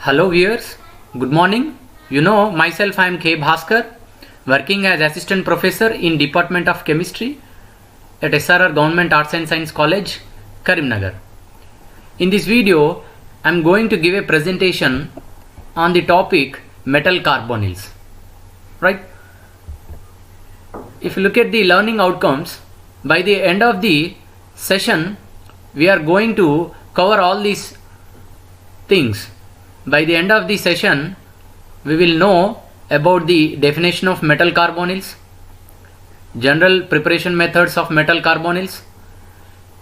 Hello viewers, good morning. You know myself, I am K. Bhaskar, working as Assistant Professor in Department of Chemistry at SRR Government Arts and Science College, Karimnagar. In this video, I am going to give a presentation on the topic metal carbonyls. Right? If you look at the learning outcomes, by the end of the session, we are going to cover all these things. By the end of the session, we will know about the definition of metal carbonyls, general preparation methods of metal carbonyls.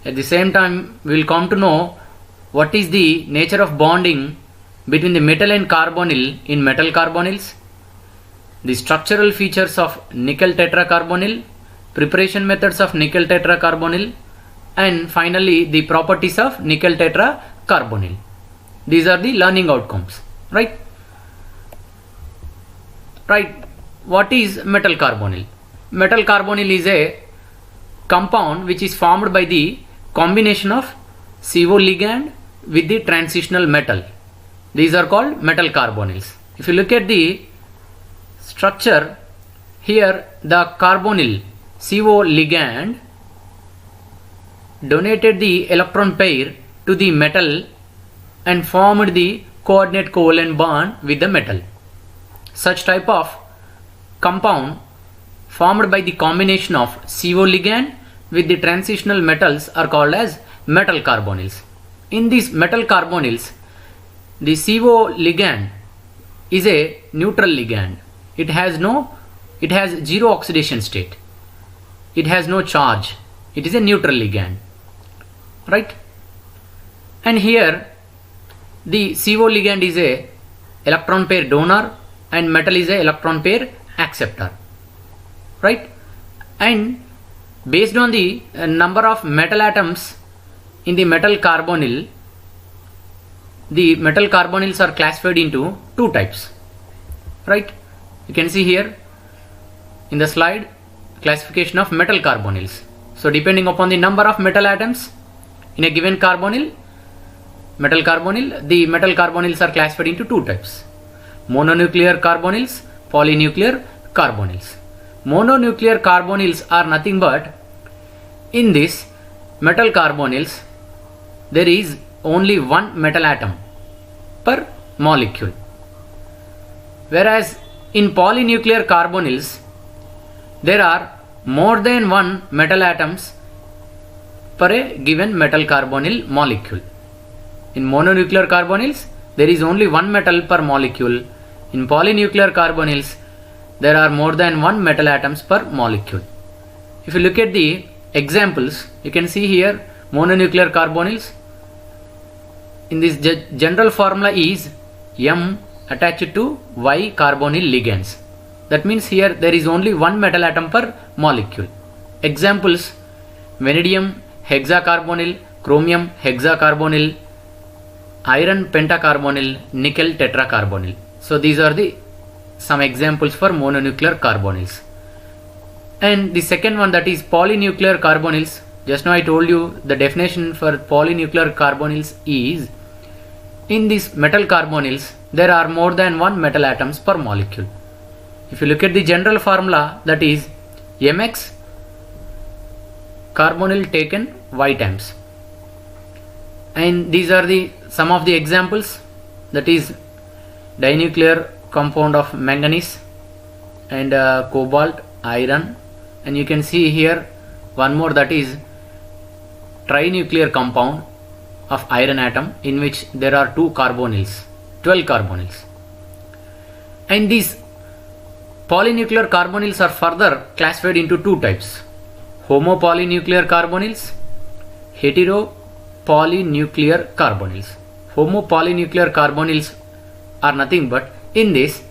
At the same time, we will come to know what is the nature of bonding between the metal and carbonyl in metal carbonyls, the structural features of nickel tetracarbonyl, preparation methods of nickel tetracarbonyl, and finally the properties of nickel tetracarbonyl. These are the learning outcomes, right? What is metal carbonyl? Metal carbonyl is a compound which is formed by the combination of CO ligand with the transitional metal. These are called metal carbonyls. If you look at the structure, here the carbonyl CO ligand donated the electron pair to the metal and formed the coordinate covalent bond with the metal. Such type of compound formed by the combination of CO ligand with the transitional metals are called as metal carbonyls. In these metal carbonyls, the CO ligand is a neutral ligand. It has zero oxidation state. It has no charge. It is a neutral ligand, right? And here the CO ligand is a electron pair donor and metal is a electron pair acceptor, right? And based on the number of metal atoms in the metal carbonyl, the metal carbonyls are classified into two types, right? You can see here in the slide classification of metal carbonyls. So depending upon the number of metal atoms in a given carbonyl, the metal carbonyls are classified into two types: mononuclear carbonyls, polynuclear carbonyls. Mononuclear carbonyls are nothing but, in this metal carbonyls there is only one metal atom per molecule, whereas in polynuclear carbonyls there are more than one metal atoms per a given metal carbonyl molecule. In mononuclear carbonyls, there is only one metal per molecule. In polynuclear carbonyls, there are more than one metal atoms per molecule. If you look at the examples, you can see here mononuclear carbonyls. In this general formula is M attached to Y carbonyl ligands. That means here there is only one metal atom per molecule. Examples: vanadium hexacarbonyl, chromium hexacarbonyl, iron pentacarbonyl, nickel tetracarbonyl. So these are the some examples for mononuclear carbonyls. And the second one, that is polynuclear carbonyls. Just now I told you the definition for polynuclear carbonyls is, in these metal carbonyls there are more than one metal atoms per molecule. If you look at the general formula, that is Mx carbonyl taken Y times. And these are the some of the examples, that is dinuclear compound of manganese and cobalt, iron, and you can see here one more, that is trinuclear compound of iron atom in which there are 2 carbonyls, 12 carbonyls. And these polynuclear carbonyls are further classified into two types: homopolynuclear carbonyls, heteropolynuclear carbonyls. Homopolynuclear carbonyls are nothing but, in this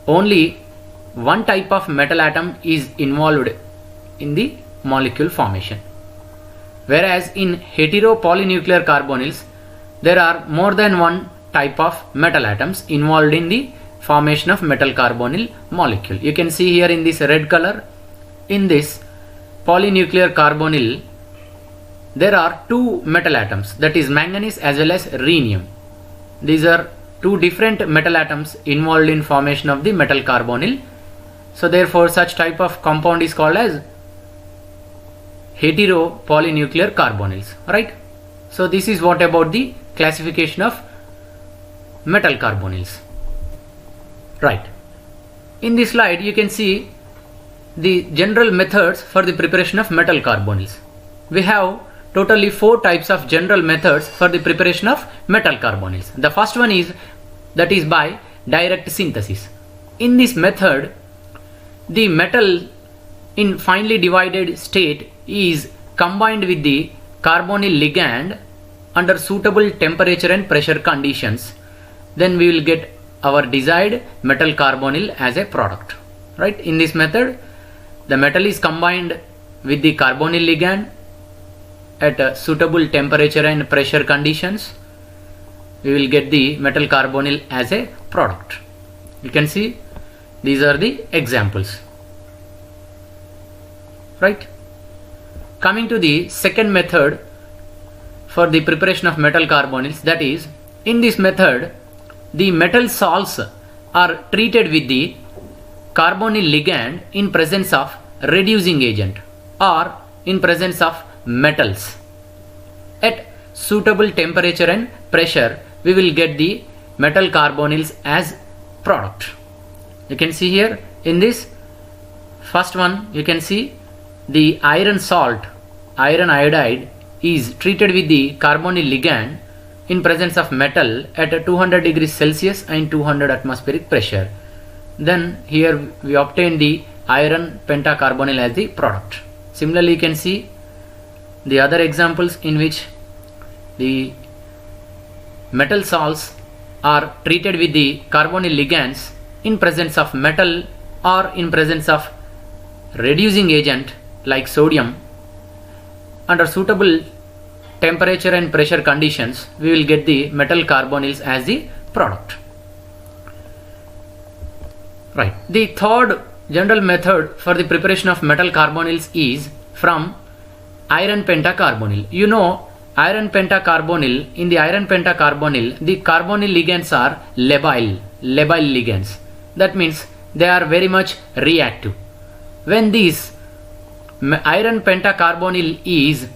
only one type of metal atom is involved in the molecule formation, whereas in heteropolynuclear carbonyls there are more than one type of metal atoms involved in the formation of metal carbonyl molecule. You can see here in this red color, in this polynuclear carbonyl there are two metal atoms, that is manganese as well as rhenium. These are two different metal atoms involved in formation of the metal carbonyl. So therefore such type of compound is called as heteropolynuclear carbonyls, right? So this is what about the classification of metal carbonyls, right? In this slide you can see the general methods for the preparation of metal carbonyls. We have totally 4 types of general methods for the preparation of metal carbonyls. The first one is that is by direct synthesis. In this method, the metal in finely divided state is combined with the carbonyl ligand under suitable temperature and pressure conditions. Then we will get our desired metal carbonyl as a product, right? In this method, the metal is combined with the carbonyl ligand at suitable temperature and pressure conditions. We will get the metal carbonyl as a product. You can see these are the examples, right? Coming to the second method for the preparation of metal carbonyls, that is, in this method the metal salts are treated with the carbonyl ligand in presence of reducing agent or in presence of metals. At suitable temperature and pressure, we will get the metal carbonyls as product. You can see here in this first one, you can see the iron salt, iron iodide is treated with the carbonyl ligand in presence of metal at 200 degrees Celsius and 200 atmospheric pressure. Then here we obtain the iron pentacarbonyl as the product. Similarly, you can see the other examples in which the metal salts are treated with the carbonyl ligands in presence of metal or in presence of reducing agent like sodium. Under suitable temperature and pressure conditions, we will get the metal carbonyls as the product, right? The third general method for the preparation of metal carbonyls is from iron pentacarbonyl. You know, iron pentacarbonyl, in the iron pentacarbonyl, the carbonyl ligands are labile ligands. That means they are very much reactive. When this iron pentacarbonyl is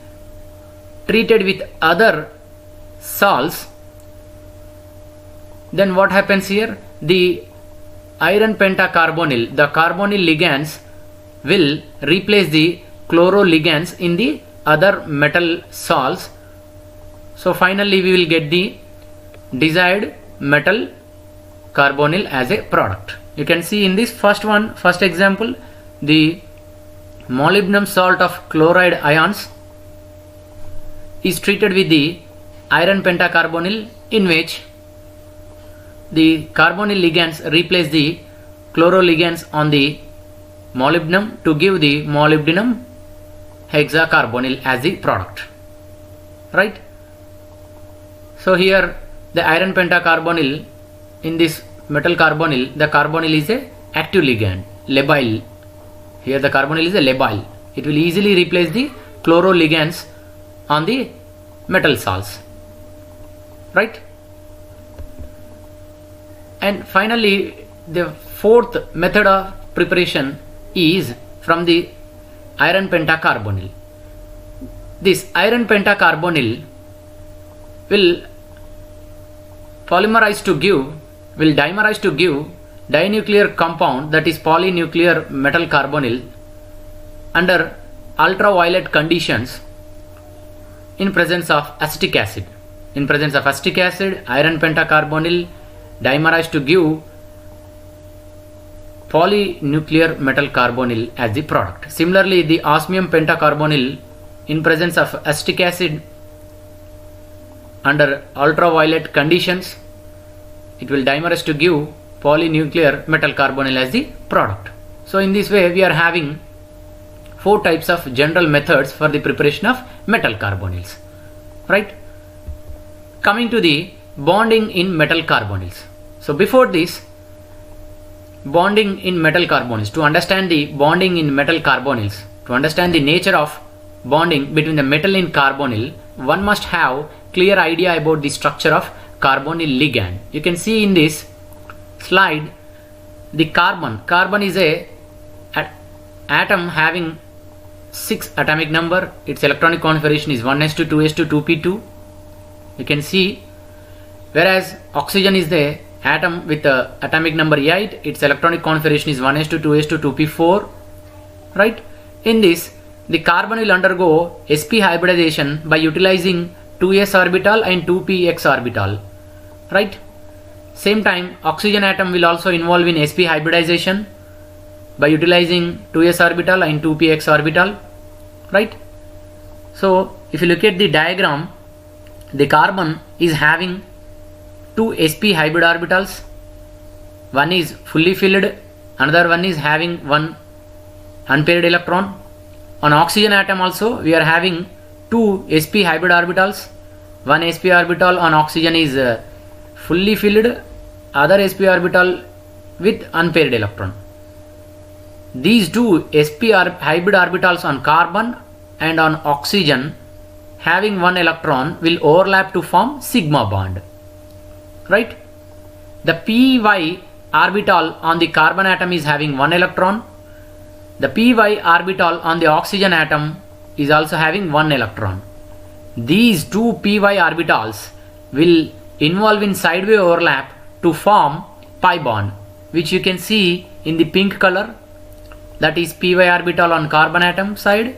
treated with other salts, then what happens here? The iron pentacarbonyl, the carbonyl ligands will replace the chloroligands in the other metal salts. So finally we will get the desired metal carbonyl as a product. You can see in this first example, the molybdenum salt of chloride ions is treated with the iron pentacarbonyl, in which the carbonyl ligands replace the chloroligands on the molybdenum to give the molybdenum hexacarbonyl as the product, right? So here the iron pentacarbonyl, in this metal carbonyl, the carbonyl is a active ligand, labile. Here the carbonyl is a labile. It will easily replace the chloroligands on the metal salts, right? And finally, the fourth method of preparation is from the iron pentacarbonyl. This iron pentacarbonyl will dimerize to give dinuclear compound, that is polynuclear metal carbonyl, under ultraviolet conditions in presence of acetic acid. In presence of acetic acid, iron pentacarbonyl dimerize to give polynuclear metal carbonyl as the product. Similarly, the osmium pentacarbonyl, in presence of acetic acid under ultraviolet conditions, it will dimerize to give polynuclear metal carbonyl as the product. So in this way we are having 4 types of general methods for the preparation of metal carbonyls, right? Coming to the bonding in metal carbonyls. So before this, bonding in metal carbonyls, to understand the bonding in metal carbonyls, to understand the nature of bonding between the metal in carbonyl, one must have clear idea about the structure of carbonyl ligand. You can see in this slide the carbon is a atom having 6 atomic number. Its electronic configuration is 1s2, 2s2, 2p2. You can see, whereas oxygen is the atom with atomic number 8. Its electronic configuration is 1s2, 2s2, 2p4. Right? In this, the carbon will undergo sp hybridization by utilizing 2s orbital and 2px orbital. Right? Same time, oxygen atom will also involve in sp hybridization by utilizing 2s orbital and 2px orbital. Right? So if you look at the diagram, the carbon is having 2 sp hybrid orbitals. One is fully filled, another one is having one unpaired electron. On oxygen atom also we are having 2 sp hybrid orbitals. One sp orbital on oxygen is fully filled, other sp orbital with unpaired electron. These 2 sp hybrid orbitals on carbon and on oxygen having one electron will overlap to form sigma bond. Right? The py orbital on the carbon atom is having one electron. The py orbital on the oxygen atom is also having one electron. These 2 py orbitals will involve in sideway overlap to form pi bond, which you can see in the pink color. That is py orbital on carbon atom side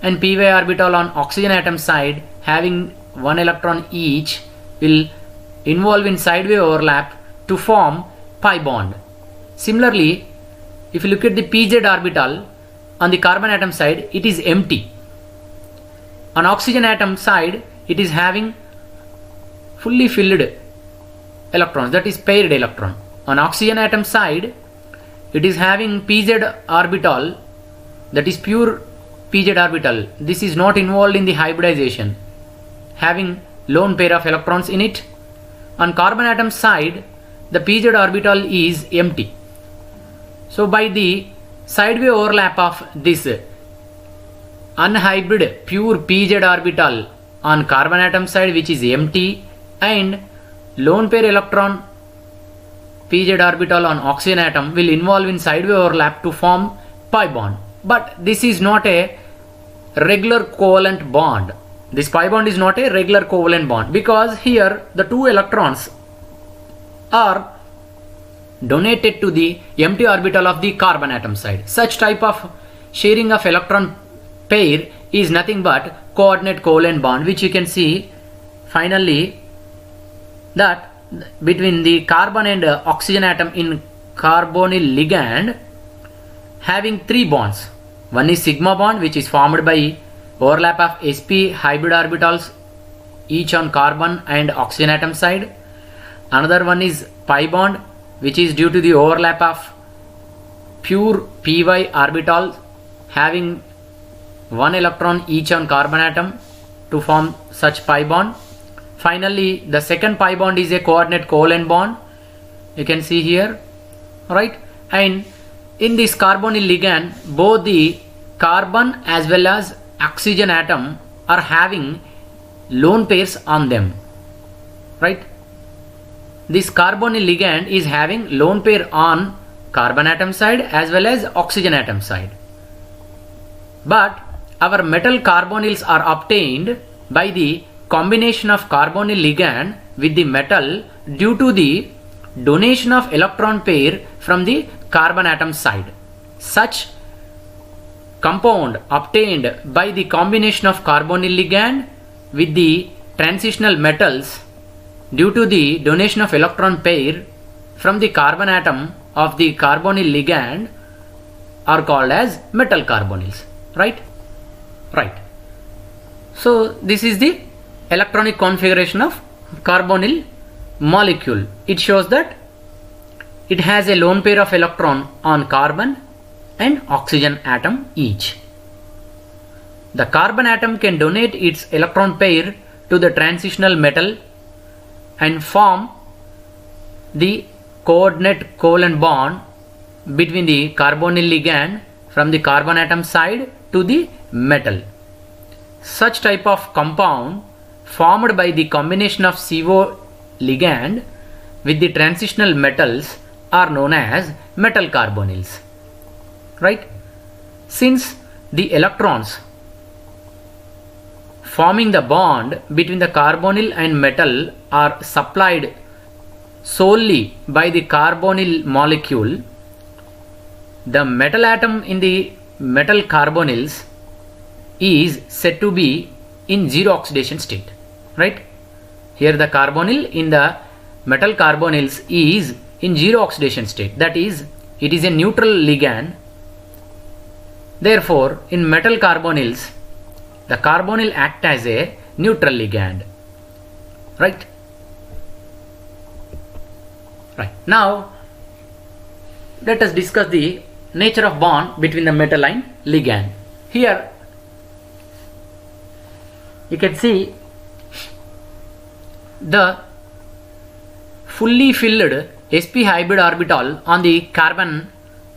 and py orbital on oxygen atom side having one electron each will involve in sideway overlap to form pi bond. Similarly, if you look at the pz orbital on the carbon atom side, it is empty. On oxygen atom side, it is having fully filled electrons, that is paired electron. On oxygen atom side, it is having pz orbital, that is pure pz orbital. This is not involved in the hybridization, having lone pair of electrons in it. On carbon atom side, the pz orbital is empty. So by the sideway overlap of this unhybrid pure pz orbital on carbon atom side, which is empty, and lone pair electron pz orbital on oxygen atom will involve in sideway overlap to form pi bond. But this is not a regular covalent bond. This pi bond is not a regular covalent bond because here the 2 electrons are donated to the empty orbital of the carbon atom side. Such type of sharing of electron pair is nothing but coordinate covalent bond, which you can see finally that between the carbon and oxygen atom in carbonyl ligand having 3 bonds. One is sigma bond, which is formed by overlap of sp hybrid orbitals each on carbon and oxygen atom side. Another one is pi bond, which is due to the overlap of pure py orbitals having one electron each on carbon atom to form such pi bond. Finally, the second pi bond is a coordinate covalent bond. You can see here, right? And in this carbonyl ligand, both the carbon as well as oxygen atom are having lone pairs on them, right? This carbonyl ligand is having lone pair on carbon atom side as well as oxygen atom side. But our metal carbonyls are obtained by the combination of carbonyl ligand with the metal due to the donation of electron pair from the carbon atom side. Such compound obtained by the combination of carbonyl ligand with the transitional metals due to the donation of electron pair from the carbon atom of the carbonyl ligand are called as metal carbonyls, right? Right. So this is the electronic configuration of carbonyl molecule. It shows that it has a lone pair of electron on carbon and oxygen atom each. The carbon atom can donate its electron pair to the transitional metal and form the coordinate covalent bond between the carbonyl ligand from the carbon atom side to the metal. Such type of compound formed by the combination of CO ligand with the transitional metals are known as metal carbonyls, right? Since the electrons forming the bond between the carbonyl and metal are supplied solely by the carbonyl molecule, the metal atom in the metal carbonyls is said to be in zero oxidation state, right? Here the carbonyl in the metal carbonyls is in zero oxidation state, that is, it is a neutral ligand. Therefore, in metal carbonyls, the carbonyl act as a neutral ligand, right? Right. Now, let us discuss the nature of bond between the metal and ligand. Here, you can see the fully filled sp hybrid orbital on the carbon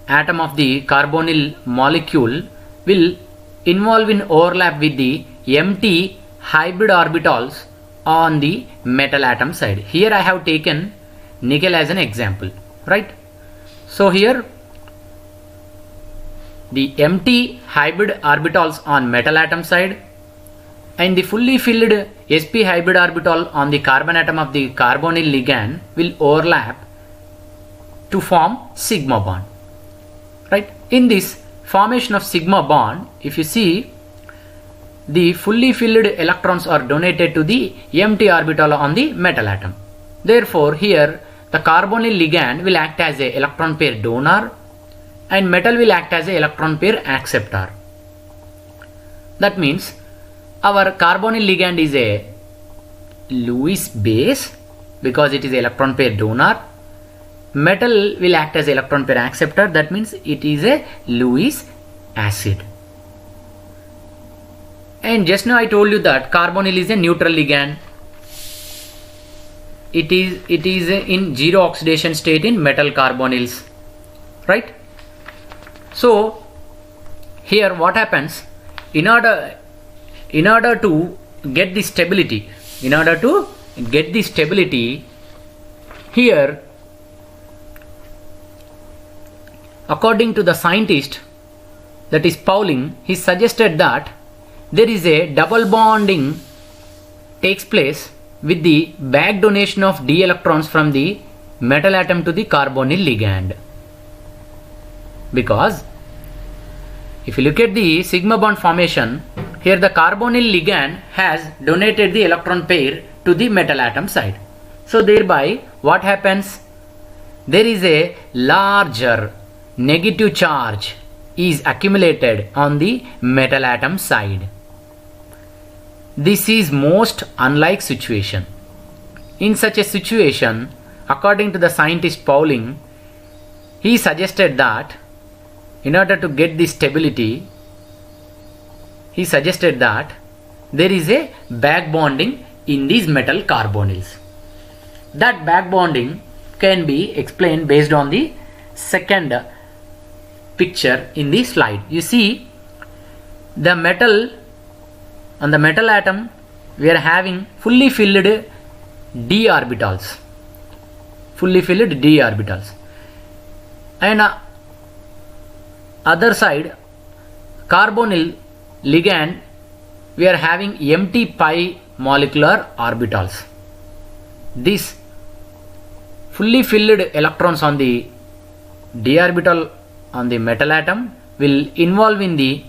atom of the carbonyl molecule will involve in overlap with the empty hybrid orbitals on the metal atom side. Here I have taken nickel as an example, right? So here the empty hybrid orbitals on metal atom side and the fully filled sp hybrid orbital on the carbon atom of the carbonyl ligand will overlap to form sigma bond, right? In this formation of sigma bond, if you see, the fully filled electrons are donated to the empty orbital on the metal atom. Therefore, here the carbonyl ligand will act as a electron pair donor and metal will act as a electron pair acceptor. That means our carbonyl ligand is a Lewis base because it is electron pair donor. Metal will act as electron pair acceptor, that means it is a Lewis acid. And just now I told you that carbonyl is a neutral ligand. It is in zero oxidation state in metal carbonyls, right? So here what happens, in order to get the stability, here according to the scientist, that is Pauling, he suggested that there is a double bonding takes place with the back donation of d electrons from the metal atom to the carbonyl ligand. Because if you look at the sigma bond formation, here the carbonyl ligand has donated the electron pair to the metal atom side. So thereby what happens? There is a larger negative charge is accumulated on the metal atom side. This is most unlike situation. In such a situation, according to the scientist Pauling, he suggested that in order to get the stability, he suggested that there is a back bonding in these metal carbonyls. That back bonding can be explained based on the second picture in the slide. You see, the metal, on the metal atom we are having fully filled d orbitals, and other side carbonyl ligand we are having empty pi molecular orbitals. This fully filled electrons on the d orbital on the metal atom will involve in the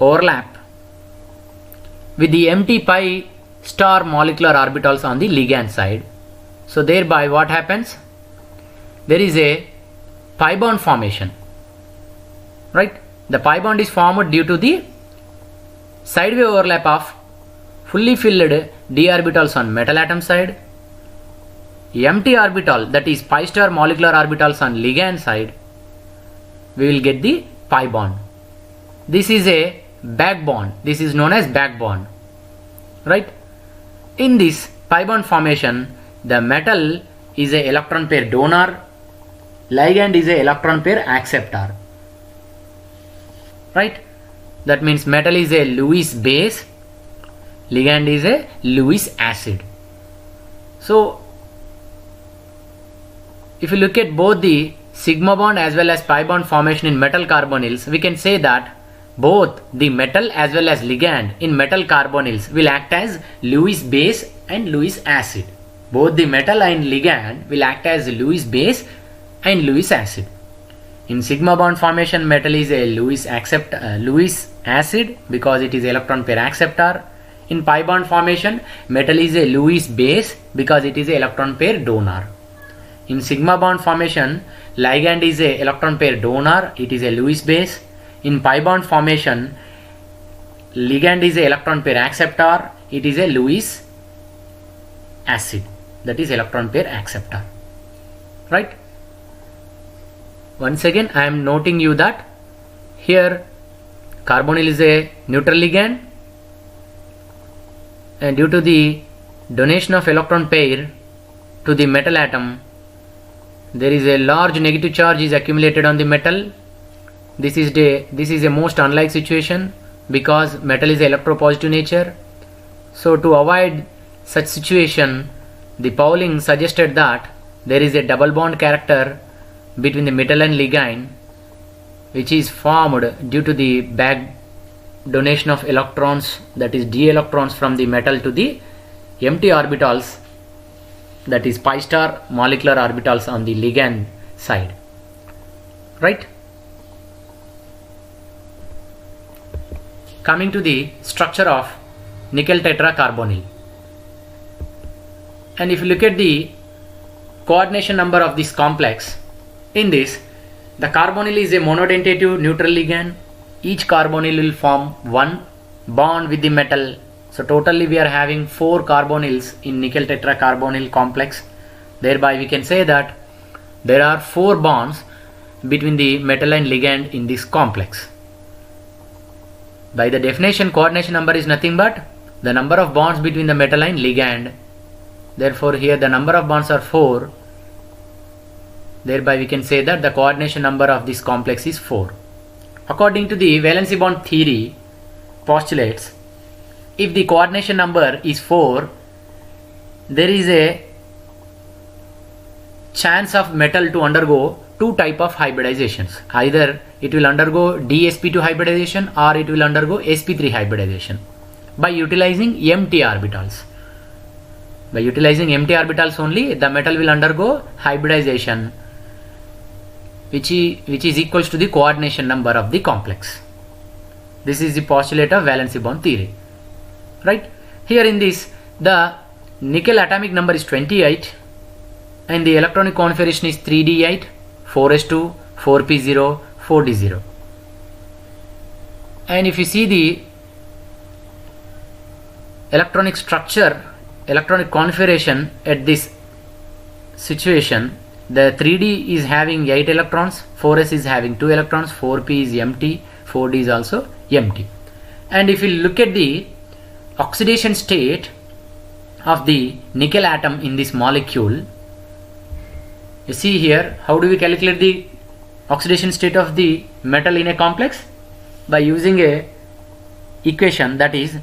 overlap with the empty pi star molecular orbitals on the ligand side. So thereby what happens? There is a pi bond formation, right? The pi bond is formed due to the sideway overlap of fully filled d orbitals on metal atom side, empty orbital, that is pi star molecular orbitals on ligand side. We will get the pi bond. This is a back bond. This is known as back bond, right? In this pi bond formation, the metal is a electron pair donor, ligand is a electron pair acceptor, right? That means metal is a Lewis base, ligand is a Lewis acid. So if you look at both the sigma bond as well as pi bond formation in metal carbonyls, we can say that both the metal as well as ligand in metal carbonyls will act as Lewis base and Lewis acid. Both the metal and ligand will act as Lewis base and Lewis acid. In sigma bond formation, metal is a Lewis acid because it is electron pair acceptor. In pi bond formation, metal is a Lewis base because it is a electron pair donor. In sigma bond formation, ligand is a electron pair donor, it is a Lewis base. In pi bond formation, ligand is a electron pair acceptor, it is a Lewis acid, that is electron pair acceptor, right? Once again I am noting you that here carbonyl is a neutral ligand, and due to the donation of electron pair to the metal atom, there is a large negative charge is accumulated on the metal. This is a most unlike situation because metal is electropositive nature. So to avoid such situation, the Pauling suggested that there is a double bond character between the metal and ligand, which is formed due to the back donation of electrons, that is d electrons from the metal to the empty orbitals, that is pi star molecular orbitals on the ligand side, right? Coming to the structure of nickel tetracarbonyl, and if you look at the coordination number of this complex, in this the carbonyl is a monodentative neutral ligand. Each carbonyl will form one bond with the metal. So totally we are having 4 carbonyls in nickel tetracarbonyl complex. Thereby we can say that there are 4 bonds between the metal and ligand in this complex. By the definition, coordination number is nothing but the number of bonds between the metal and ligand. Therefore here the number of bonds are 4. Thereby we can say that the coordination number of this complex is 4. According to the valency bond theory postulates, if the coordination number is 4, there is a chance of metal to undergo 2 type of hybridizations. Either it will undergo dsp2 hybridization or it will undergo sp3 hybridization by utilizing empty orbitals. By utilizing empty orbitals only, the metal will undergo hybridization, which is equals to the coordination number of the complex. This is the postulate of valency bond theory, right? Here in this, the nickel atomic number is 28 and the electronic configuration is 3d8, 4s2, 4p0, 4d0. And if you see the electronic structure, electronic configuration at this situation, the 3d is having 8 electrons, 4s is having 2 electrons, 4p is empty, 4d is also empty. And if you look at the oxidation state of the nickel atom in this molecule, you see here, how do we calculate the oxidation state of the metal in a complex? By using a equation, that is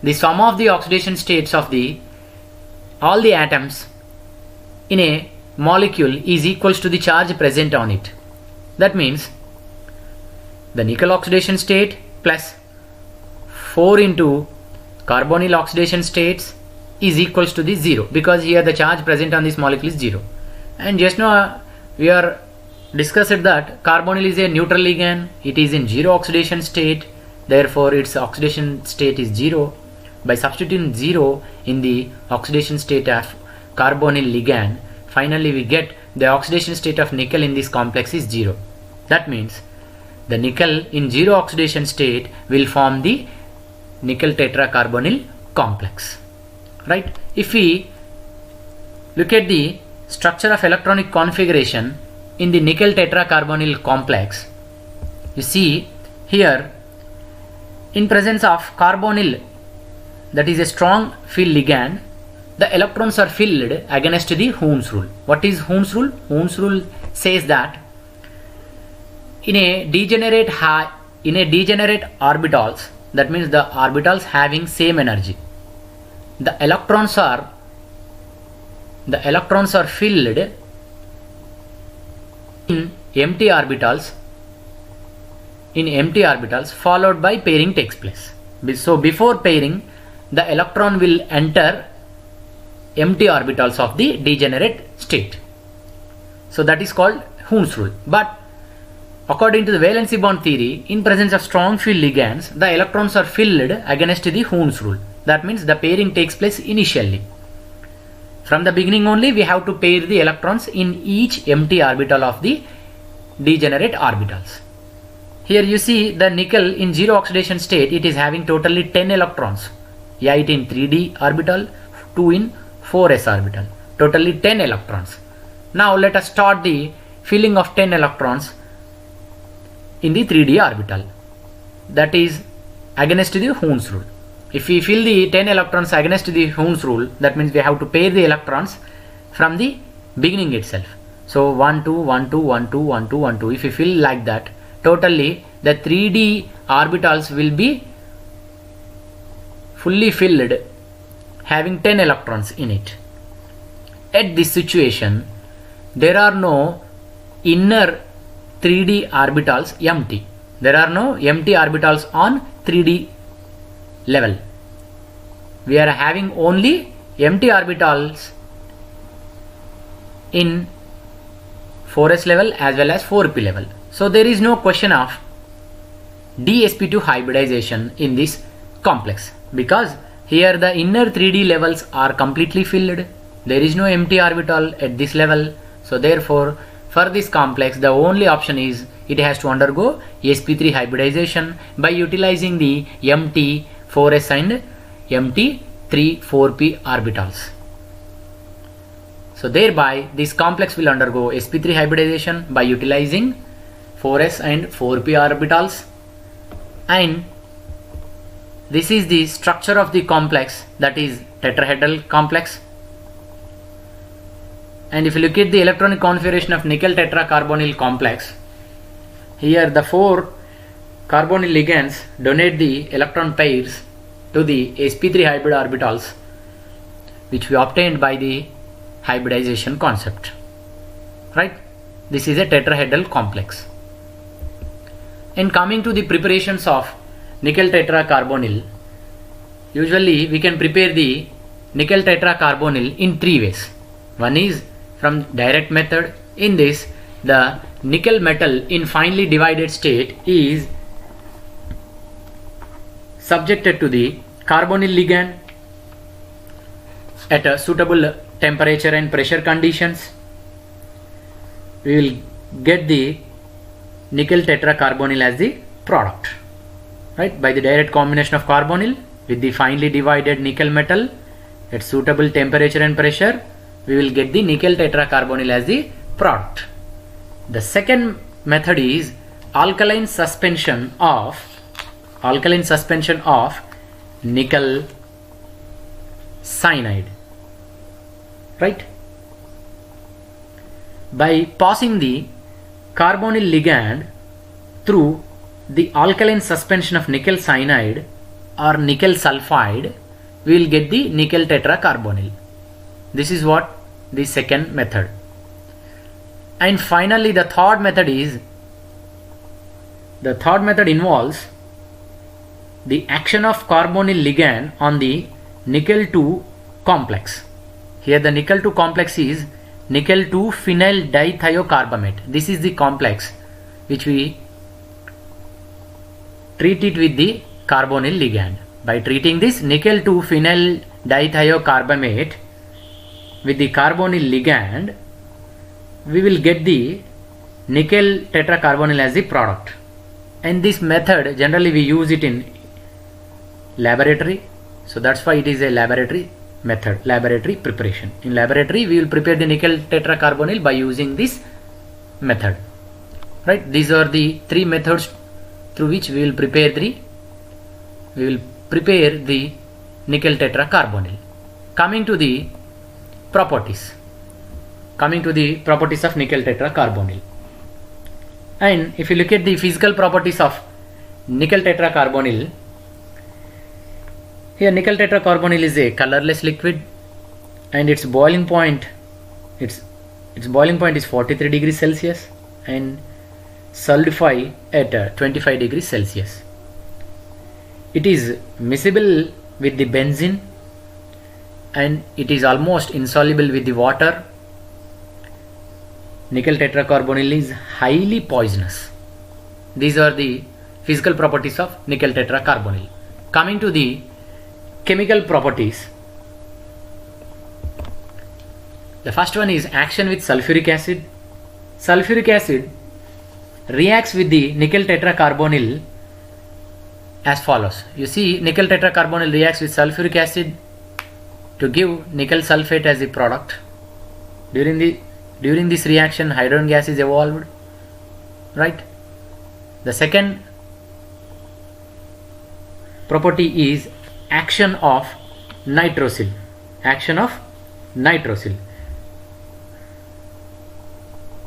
the sum of the oxidation states of all the atoms in a molecule is equals to the charge present on it. That means the nickel oxidation state plus 4 into carbonyl oxidation states is equals to the 0, because here the charge present on this molecule is 0. And just now we are discussed that carbonyl is a neutral ligand, it is in 0 oxidation state, therefore its oxidation state is 0. By substituting 0 in the oxidation state of carbonyl ligand, finally we get the oxidation state of nickel in this complex is 0. That means the nickel in 0 oxidation state will form the nickel tetracarbonyl complex, right? If we look at the structure of electronic configuration in the nickel tetracarbonyl complex, you see here, in presence of carbonyl, that is a strong field ligand, the electrons are filled against the Hund's rule. What is Hund's rule? Hund's rule says that in a degenerate orbitals, that means the orbitals having same energy, the electrons are filled in empty orbitals followed by pairing takes place. So before pairing, the electron will enter empty orbitals of the degenerate state. So that is called Hund's rule. But according to the valency bond theory, in presence of strong field ligands, the electrons are filled against the Hund's rule. That means the pairing takes place initially. From the beginning only, we have to pair the electrons in each empty orbital of the degenerate orbitals. Here you see the nickel in zero oxidation state, it is having totally 10 electrons. 8 in 3d orbital, 2 in 4s orbital, totally 10 electrons. Now let us start the filling of 10 electrons in the 3d orbital. That is against the Hund's rule. If we fill the 10 electrons against the Hund's rule, that means we have to pair the electrons from the beginning itself. So 1 2 1 2 1 2 1 2 1 2. If we fill like that, totally the 3d orbitals will be fully filled, having 10 electrons in it. At this situation, there are no inner 3d orbitals empty. There are no empty orbitals on 3d level. We are having only empty orbitals in 4s level as well as 4p level. So there is no question of dsp2 hybridization in this complex, because here the inner 3d levels are completely filled. There is no empty orbital at this level. So therefore, for this complex, the only option is it has to undergo sp3 hybridization by utilizing the empty 4s and empty 3,4p orbitals. So thereby this complex will undergo sp3 hybridization by utilizing 4s and 4p orbitals, and this is the structure of the complex, that is tetrahedral complex. And if you look at the electronic configuration of nickel tetracarbonyl complex, here the 4 carbonyl ligands donate the electron pairs to the sp3 hybrid orbitals, which we obtained by the hybridization concept. Right? This is a tetrahedral complex. And coming to the preparations of nickel tetracarbonyl, usually we can prepare the nickel tetracarbonyl in 3 ways. One is from direct method. In this, the nickel metal in finely divided state is subjected to the carbonyl ligand at a suitable temperature and pressure conditions. We will get the nickel tetracarbonyl as the product, right? By the direct combination of carbonyl with the finely divided nickel metal at suitable temperature and pressure, we will get the nickel tetracarbonyl as the product. The second method is alkaline suspension of nickel cyanide, right? By passing the carbonyl ligand through the alkaline suspension of nickel cyanide or nickel sulfide, we will get the nickel tetracarbonyl. This is what the second method. And finally, the third method involves the action of carbonyl ligand on the nickel 2 complex. Here the nickel 2 complex is nickel 2 phenyl dithiocarbamate. This is the complex which we treat it with the carbonyl ligand. By treating this nickel 2 phenyl dithiocarbamate with the carbonyl ligand, we will get the nickel tetracarbonyl as the product. And this method generally we use it in laboratory, so that's why it is a laboratory method, laboratory preparation. In laboratory we will prepare the nickel tetracarbonyl by using this method, right? These are the 3 methods through which we will prepare the nickel tetracarbonyl. Coming to the properties of nickel tetracarbonyl. And if you look at the physical properties of nickel tetracarbonyl, here nickel tetracarbonyl is a colorless liquid and its boiling point is 43 degrees Celsius, and solidify at 25 degrees Celsius. It is miscible with the benzene and it is almost insoluble with the water. Nickel tetracarbonyl is highly poisonous. These are the physical properties of nickel tetracarbonyl. Coming to the chemical properties, the first one is action with sulfuric acid. Sulfuric acid reacts with the nickel tetracarbonyl as follows. You see, nickel tetracarbonyl reacts with sulfuric acid to give nickel sulfate as the product. During this reaction, hydrogen gas is evolved, right? The second property is action of nitrosyl. Action of nitrosyl.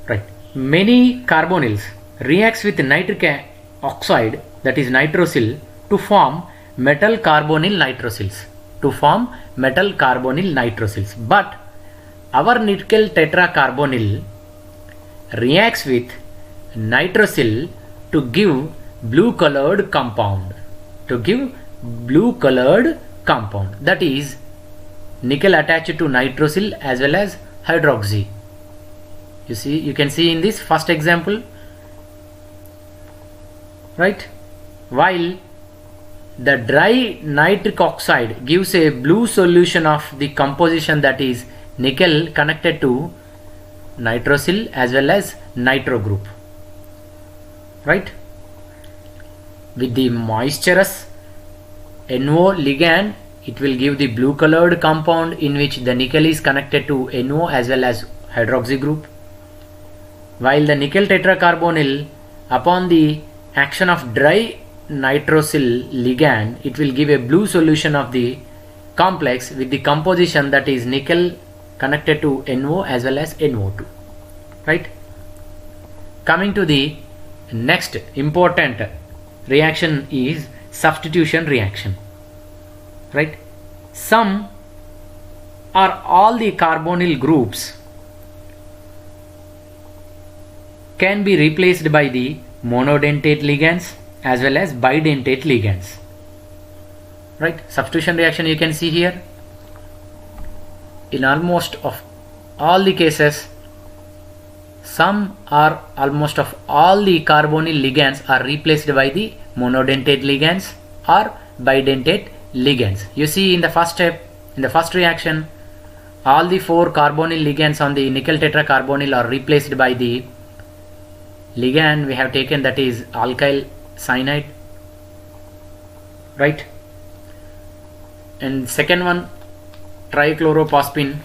Right. Many carbonyls reacts with nitric oxide, that is nitrosyl, to form metal carbonyl nitrosyls. But our nickel tetracarbonyl reacts with nitrosyl to give blue colored compound. That is nickel attached to nitrosyl as well as hydroxy. You can see in this first example, right? While the dry nitric oxide gives a blue solution of the composition, that is nickel connected to nitrosyl as well as nitro group, right? With the moisturous NO ligand, it will give the blue colored compound in which the nickel is connected to NO as well as hydroxy group. While the nickel tetracarbonyl, upon the action of dry nitrosyl ligand, it will give a blue solution of the complex with the composition, that is nickel connected to NO as well as NO2, right? Coming to the next important reaction is substitution reaction, right? Some or all the carbonyl groups can be replaced by the monodentate ligands as well as bidentate ligands, right? Substitution reaction you can see here. In almost of all the cases, some or almost of all the carbonyl ligands are replaced by the monodentate ligands or bidentate ligands. You see in the first step, in the first reaction, all the 4 carbonyl ligands on the nickel tetracarbonyl are replaced by the ligand we have taken, that is alkyl cyanide, right? And second one, trichlorophospine,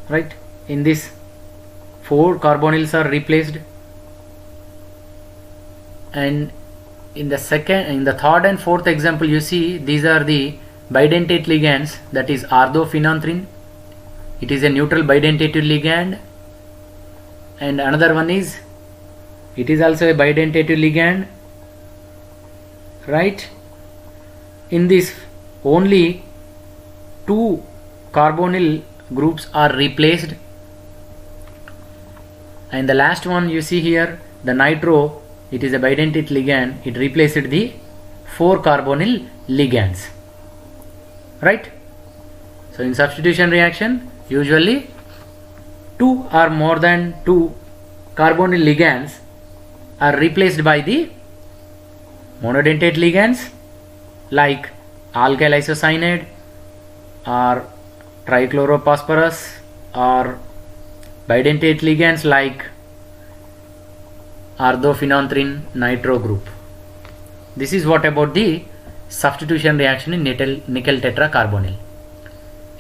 right? In this 4 carbonyls are replaced, and in the third and fourth example, you see these are the bidentate ligands, that is ardophenanthrene. It is a neutral bidentative ligand, and another one is, it is also a bidentative ligand, right? In this only 2 carbonyl groups are replaced, and the last one you see here, the nitro, it is a bidentate ligand, it replaced the 4 carbonyl ligands, right? So in substitution reaction, usually 2 or more than 2 carbonyl ligands are replaced by the monodentate ligands like alkyl isocyanide or trichlorophosphorus, or bidentate ligands like ardophenanthrene nitro group. This is what about the substitution reaction in nickel tetracarbonyl.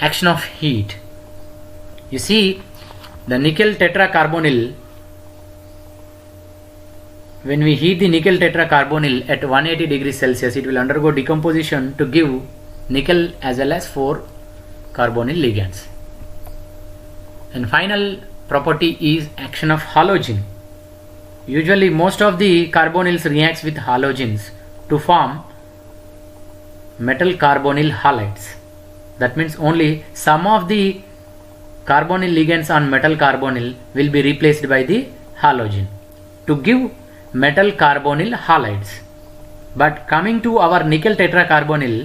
Action of heat. You see, the nickel tetracarbonyl, when we heat the nickel tetracarbonyl at 180 degrees Celsius, it will undergo decomposition to give nickel as well as 4 carbonyl ligands. And final property is action of halogen. Usually most of the carbonyls reacts with halogens to form metal carbonyl halides. That means only some of the carbonyl ligands on metal carbonyl will be replaced by the halogen to give metal carbonyl halides. But coming to our nickel tetracarbonyl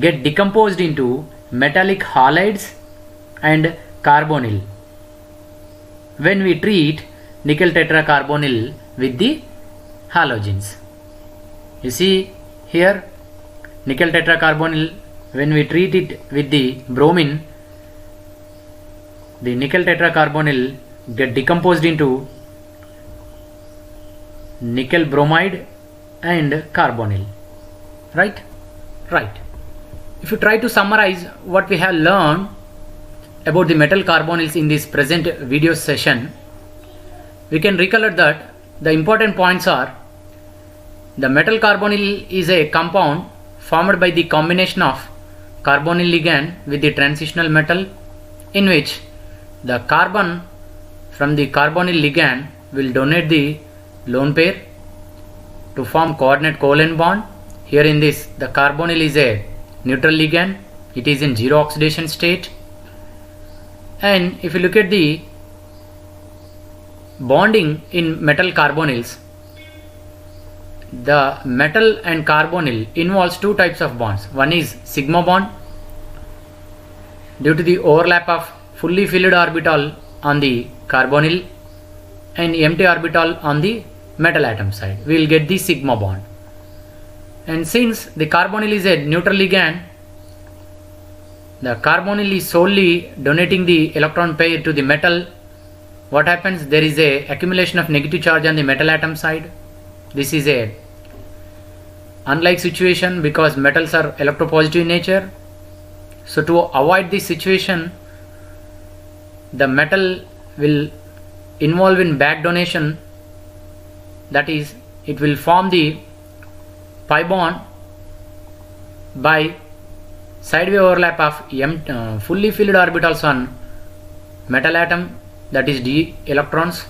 get decomposed into metallic halides and carbonyl when we treat nickel tetracarbonyl with the halogens. You see here, nickel tetracarbonyl, when we treat it with the bromine, the nickel tetracarbonyl get decomposed into nickel bromide and carbonyl. Right? If you try to summarize what we have learned about the metal carbonyls in this present video session, we can recollect that the important points are: the metal carbonyl is a compound formed by the combination of carbonyl ligand with the transitional metal, in which the carbon from the carbonyl ligand will donate the lone pair to form coordinate covalent bond. Here in this, the carbonyl is a neutral ligand, it is in zero oxidation state. And if you look at the bonding in metal carbonyls, the metal and carbonyl involves two types of bonds. One is sigma bond, due to the overlap of fully filled orbital on the carbonyl and empty orbital on the metal atom side, we will get the sigma bond. And since the carbonyl is a neutral ligand, the carbonyl is solely donating the electron pair to the metal. What happens? There is a accumulation of negative charge on the metal atom side. This is a unlike situation because metals are electropositive in nature. So to avoid this situation, the metal will involve in back donation, that is, it will form the pi bond by sideway overlap of fully filled orbitals on metal atom, that is d electrons,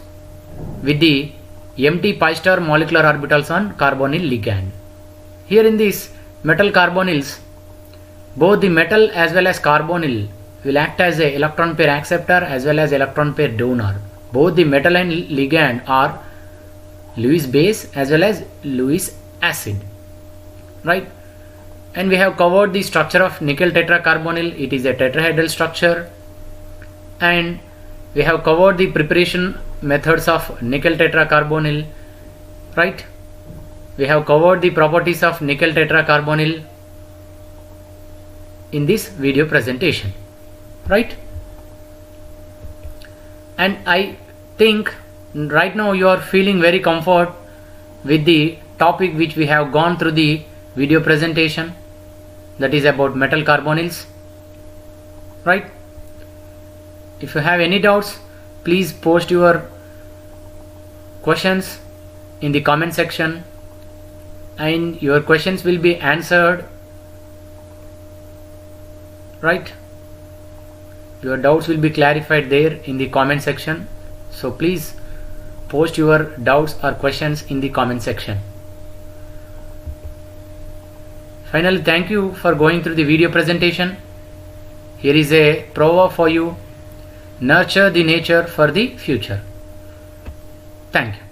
with the empty pi star molecular orbitals on carbonyl ligand. Here in these metal carbonyls, both the metal as well as carbonyl will act as a electron pair acceptor as well as electron pair donor. Both the metal and ligand are Lewis base as well as Lewis acid. Right? And we have covered the structure of nickel tetracarbonyl. It is a tetrahedral structure. And we have covered the preparation methods of nickel tetracarbonyl. Right? We have covered the properties of nickel tetracarbonyl in this video presentation. Right? And I think right now you are feeling very comfort with the topic which we have gone through the video presentation, that is about metal carbonyls. Right? If you have any doubts, please post your questions in the comment section and your questions will be answered. Right? Your doubts will be clarified there in the comment section. So please post your doubts or questions in the comment section. Finally, thank you for going through the video presentation. Here is a proverb for you: nurture the nature for the future. Thank you.